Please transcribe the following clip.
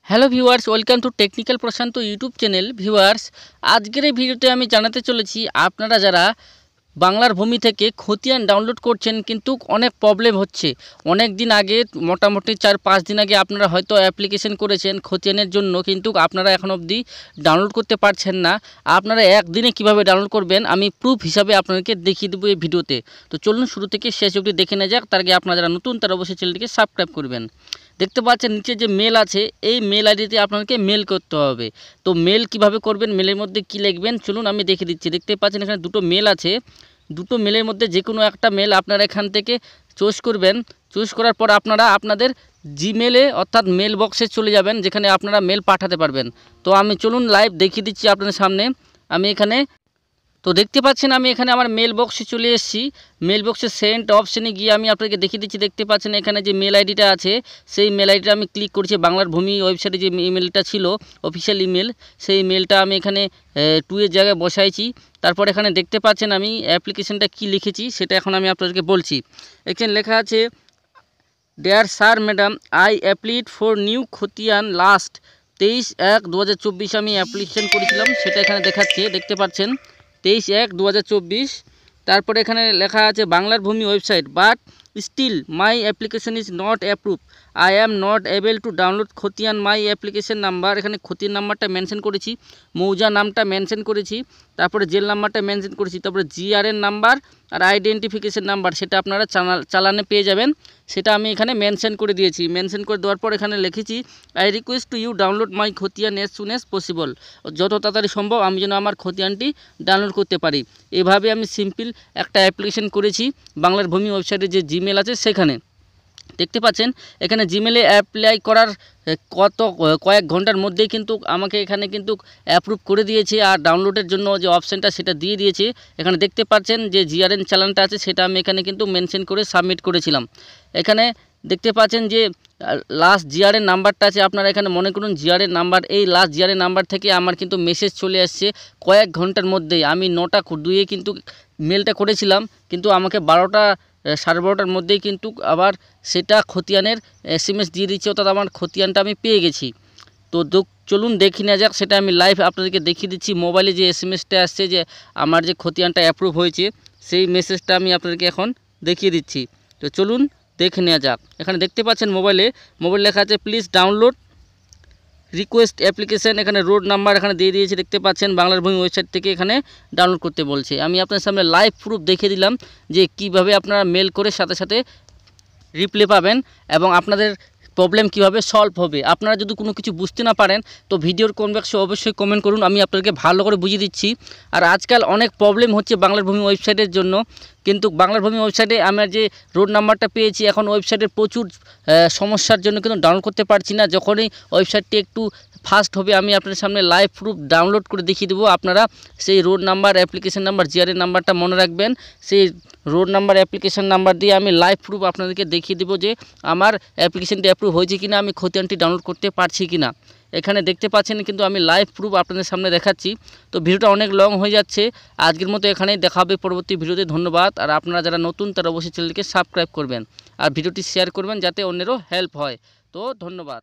Hello viewers, welcome to technical Prashant YouTube channel. Viewers, আজকের এই ভিডিওতে আমি জানাতে চলেছি আপনারা যারা বাংলার ভূমি থেকে খতিয়ান ডাউনলোড করছেন কিন্তু অনেক প্রবলেম হচ্ছে। অনেক দিন আগে, মোটামুটি 4-5 দিন আগে আপনারা হয়তো অ্যাপ্লিকেশন করেছেন খতিয়ানের জন্য, কিন্তু আপনারা এখন অবধি ডাউনলোড করতে পারছেন না। আপনারা একদিনে কিভাবে ডাউনলোড করবেন আমি প্রুফ হিসাবে আপনাদেরকে দেখিয়ে দেবো এই ভিডিওতে। তো চলুন শুরু থেকে শেষ অবধি দেখে নেওয়া যাক। তার আগে আপনারা যারা নতুন তারা অবশ্যই চ্যানেলটিকে সাবস্ক্রাইব করবেন। দেখতে পাচ্ছেন নিচে যে মেল আছে, এই মেল আইডিতে আপনাকে মেল করতে হবে। তো মেল কিভাবে করবেন, মেলের মধ্যে কি লিখবেন চলুন আমি দেখিয়ে দিচ্ছি। দেখতে পাচ্ছেন এখানে দুটো মেল আছে, দুটো মেলের মধ্যে যে কোনো একটা মেল আপনারা এখান থেকে চুজ করবেন। চুজ করার পর আপনারা আপনাদের জিমেলে অর্থাৎ মেল বক্সে চলে যাবেন, যেখানে আপনারা মেল পাঠাতে পারবেন। তো আমি চলুন লাইভ দেখিয়ে দিচ্ছি আপনাদের সামনে। আমি এখানে তো দেখতে পাচ্ছেন আমি এখানে আমার মেল বক্সে চলে এসেছি। মেল বক্সে সেন্ড অপশানে গিয়ে আমি আপনাকে দেখিয়ে দিচ্ছি। দেখতে পাচ্ছেন এখানে যে মেল আইডিটা আছে, সেই মেল আইডিটা আমি ক্লিক করছি। বাংলার ভূমি ওয়েবসাইটে যে ইমেলটা ছিল অফিসিয়াল ইমেল, সেই মেলটা আমি এখানে 2 এর জায়গায় বসাইছি। তারপর এখানে দেখতে পাচ্ছেন আমি অ্যাপ্লিকেশনটা কি লিখেছি সেটা এখন আমি আপনাদেরকে বলছি। এখানে লেখা আছে, dear sir madam, I applied for new khatian last 23/1/2024। আমি অ্যাপ্লিকেশন করেছিলাম, সেটা এখানে দেখাচ্ছে। দেখতে পাচ্ছেন 23/1/2024। তারপরে এখানে লেখা আছে Banglar Bhumi website, but still my application is not approve, I am not able to download khatian my application number. এখানে খতিয়ান নাম্বারটা মেনশন করেছি, মৌজা নামটা মেনশন করেছি, তারপরে জেল নাম্বারটা মেনশন করেছি, তারপরে জিআরএন নাম্বার আর আইডেন্টিফিকেশন নাম্বার সেটা আপনারা চালানে পেয়ে যাবেন, সেটা আমি এখানে মেনশন করে দিয়েছি। মেনশন করে দেওয়ার পর এখানে লিখেছি, I request to you download my khatian as soon as possible. যত তাড়াতাড়ি সম্ভব আমি যেন আমার খতিয়ানটি ডাউনলোড করতে পারি। এভাবে আমি সিম্পল একটা অ্যাপ্লিকেশন করেছি বাংলার ভূমি ওয়েবসাইটে যে জিমেল আছে সেখানে। দেখতে পাচ্ছেন এখানে জিমেলে অ্যাপ্লাই করার কয়েক ঘন্টার মধ্যেই কিন্তু আমাকে এখানে কিন্তু অ্যাপ্রুভ করে দিয়েছে, আর ডাউনলোডের জন্য যে অপশানটা সেটা দিয়ে দিয়েছে। এখানে দেখতে পাচ্ছেন যে জিআরএন চালানটা আছে সেটা আমি এখানে কিন্তু মেনশন করে সাবমিট করেছিলাম। এখানে দেখতে পাচ্ছেন যে লাস্ট জিআরএন নাম্বারটা আছে, আপনারা এখানে মনে করুন জিআরএন নাম্বার। এই লাস্ট জিআরএন নাম্বার থেকে আমার কিন্তু মেসেজ চলে আসছে কয়েক ঘন্টার মধ্যেই। আমি 9টা 2 কিন্তু মেলটা করেছিলাম, কিন্তু আমাকে 12টার মধ্যেই কিন্তু আবার সেটা খতিয়ানের SMS দিয়ে দিচ্ছে, অর্থাৎ আমার খতিয়ানটা আমি পেয়ে গেছি। তো চলুন দেখে নেওয়া যাক, সেটা আমি লাইভ আপনাদেরকে দেখিয়ে দিচ্ছি। মোবাইলে যে SMSটা আসছে যে আমার যে খতিয়ানটা অ্যাপ্রুভ হয়েছে, সেই মেসেজটা আমি আপনাদেরকে এখন দেখিয়ে দিচ্ছি। তো চলুন দেখে নেওয়া যাক। এখানে দেখতে পাচ্ছেন মোবাইল লেখা আছে প্লিজ ডাউনলোড রিকোয়েস্ট অ্যাপ্লিকেশন। এখানে রোড নাম্বার এখানে দিয়ে দিয়েছে, দেখতে পাচ্ছেন বাংলার ভূমি ওয়েবসাইট থেকে এখানে ডাউনলোড করতে বলছে। আমি আপনার সামনে লাইভ প্রুফ দেখিয়ে দিলাম যে কিভাবে আপনারা মেল করে সাথে সাথে রিপ্লাই পাবেন এবং আপনাদের প্রবলেম কিভাবে সলভ হবে। আপনারা যদি কোনো কিছু বুঝতে না পারেন তো ভিডিওর কমেন্ট বক্সে অবশ্যই কমেন্ট করুন, আমি আপনাদেরকে ভালো করে বুঝিয়ে দিচ্ছি। আর আজকাল অনেক প্রবলেম হচ্ছে বাংলার ভূমি ওয়েবসাইটের জন্য, কিন্তু বাংলার ভূমি ওয়েবসাইটে আমরা যে রোড নাম্বারটা পেয়েছি, এখন ওয়েবসাইটের প্রচুর সমস্যার জন্য কিন্তু ডাউনলোড করতে পারছি না। যখনই ওয়েবসাইটটি একটু ফাস্ট হবে আমি আপনাদের সামনে লাইভ প্রুফ ডাউনলোড করে দেখিয়ে দেবো। আপনারা সেই road number, application number, GRN নাম্বারটা মনে রাখবেন। সেই রোড নাম্বার, অ্যাপ্লিকেশন নাম্বার দিয়ে আমি লাইভ প্রুফ আপনাদেরকে দেখিয়ে দেবো যে আমার অ্যাপ্লিকেশনটি অ্যাপ্রুভ হয়েছে কিনা, আমি খতিয়ানটি ডাউনলোড করতে পারছি কিনা। এখানে দেখতে পাচ্ছেন কিন্তু আমি লাইভ প্রুফ আপনাদের সামনে দেখাচ্ছি। তো ভিডিওটা অনেক লং হয়ে যাচ্ছে, আজকের মতো এখানেই দেখা হবে পরবর্তী ভিডিওতে। ধন্যবাদ। আর আপনারা যারা নতুন তারা অবশ্যই চ্যানেলটিকে সাবস্ক্রাইব করবেন আর ভিডিওটি শেয়ার করবেন যাতে অন্যেরও হেল্প হয়। তো ধন্যবাদ।